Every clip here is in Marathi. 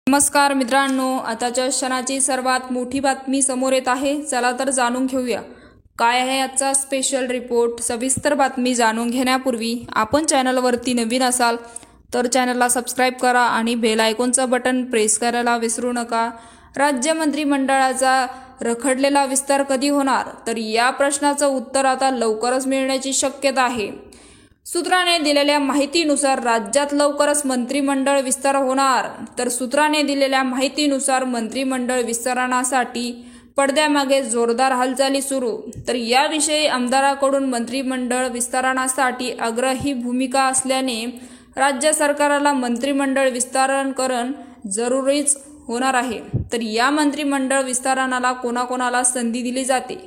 नमस्कार मित्रांनो, आताच्या क्षणाची सर्वात मोठी बातमी समोर येत आहे। चला तर जाणून घेऊया काय आहे आजचा स्पेशल रिपोर्ट। सविस्तर बातमी जाणून घेण्यापूर्वी आपण चॅनलवरती नवीन असाल तर चॅनलला सबस्क्राइब करा आणि बेल आयकॉनचं बटन प्रेस करायला विसरू नका। राज्य मंत्रिमंडळाचा रखडलेला विस्तार कधी होणार, तर या प्रश्नाचं उत्तर आता लवकरच मिळण्याची शक्यता आहे। सूत्राने दिलेल्या माहितीनुसार राज्यात लवकरच मंत्रिमंडळ विस्तार होणार। तर सूत्राने दिलेल्या माहितीनुसार मंत्रिमंडळ विस्तारासाठी पडद्यामागे जोरदार हालचाली सुरू। तर याविषयी आमदारांकडून मंत्रिमंडळ विस्तारासाठी आग्रही भूमिका असल्याने राज्य सरकारला मंत्रिमंडळ विस्तारण करणं जरुरीच होणार आहे। तर या मंत्रिमंडळ विस्ताराला कोणाकोणाला संधी दिली जाते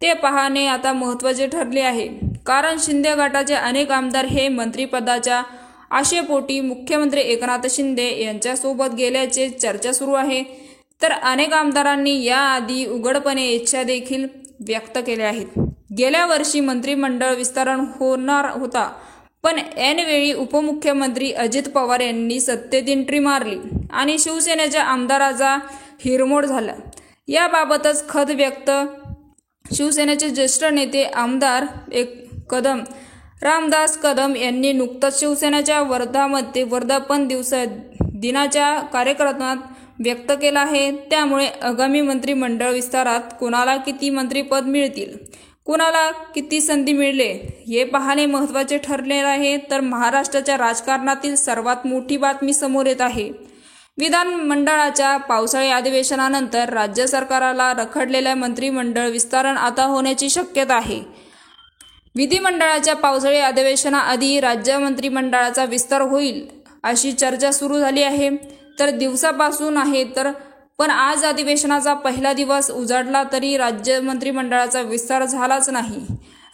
ते पाहणे आता महत्त्वाचे ठरले आहे, कारण शिंदे गटाचे अनेक आमदार हे मंत्रिपदाच्या आशेपोटी मुख्यमंत्री एकनाथ शिंदे यांच्यासोबत गेल्याचे चर्चा सुरू आहे। तर अनेक आमदारांनी याआधी उघडपणे इच्छा देखील व्यक्त केल्या आहेत। गेल्या वर्षी मंत्रिमंडळ विस्तारण होणार होता, पण ऐनवेळी उपमुख्यमंत्री अजित पवार यांनी सत्तेत एंट्री मारली आणि शिवसेनेच्या आमदाराचा हिरमोड झाला। याबाबतच खद व्यक्त शिवसेनेचे ज्येष्ठ नेते आमदार रामदास कदम यांनी नुकताच शिवसेनेच्या वर्धापन दिनाच्या कार्यक्रमात व्यक्त केला आहे। त्यामुळे आगामी मंत्रिमंडळ विस्तारात कोणाला किती मंत्रिपद मिळतील, कोणाला किती संधी मिळेल हे पाहणे महत्त्वाचे ठरले आहे। तर महाराष्ट्राच्या राजकारणातील सर्वात मोठी बातमी समोर येत आहे। विधानमंडळाच्या पावसाळी अधिवेशनानंतर राज्य सरकारला रखडलेल्या मंत्रिमंडळ विस्तारण आता होण्याची शक्यता आहे। विधिमंडळाच्या पावसाळी अधिवेशनाआधी राज्य मंत्रिमंडळाचा विस्तार होईल अशी चर्चा सुरू झाली आहे। तर दिवसापासून आहे पण आज अधिवेशनाचा पहिला दिवस उजाडला तरी राज्य मंत्रिमंडळाचा विस्तार झालाच नाही।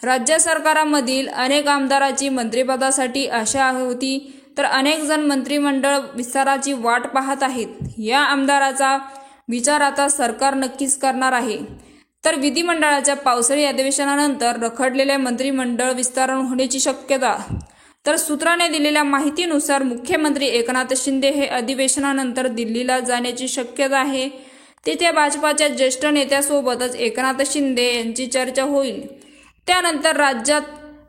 राज्य सरकारामधील अनेक आमदारांची मंत्रिपदासाठी आशा होती, तर अनेक जण मंत्रिमंडळ विस्ताराची वाट पाहत आहेत। या आमदाराचा विचार आता सरकार नक्कीच करणार आहे। तर विधिमंडळाच्या पावसाळी अधिवेशनानंतर रखडलेल्या मंत्रिमंडळ विस्तारण होण्याची शक्यता। तर सूत्राने दिलेल्या माहितीनुसार मुख्यमंत्री एकनाथ शिंदे हे अधिवेशनानंतर दिल्लीला जाण्याची शक्यता आहे। तेथे भाजपाच्या ज्येष्ठ नेत्यासोबतच एकनाथ शिंदे यांची चर्चा होईल। त्यानंतर राज्यात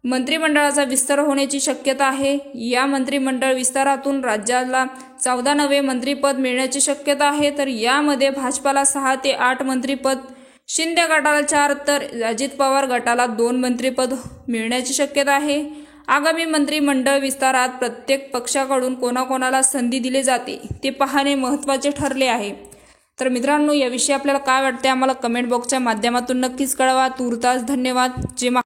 मंत्रिमंडळाचा विस्तार होण्याची शक्यता आहे। या मंत्रिमंडळ विस्तारातून राज्याला 14 नवे मंत्रिपद मिळण्याची शक्यता आहे। तर यामध्ये भाजपाला 6 ते 8 मंत्रिपद, शिंदे गटाला 4 तर अजित पवार गटाला 2 मंत्रिपद मिळण्याची शक्यता आहे। आगामी मंत्रिमंडळ विस्तारात प्रत्येक पक्षाकडून कोणाकोणाला संधी दिली जाते ते पाहणे महत्त्वाचे ठरले आहे। तर मित्रांनो, याविषयी आपल्याला काय वाटते आम्हाला कमेंट बॉक्सच्या माध्यमातून नक्कीच कळवा। तूर्तास धन्यवाद। जय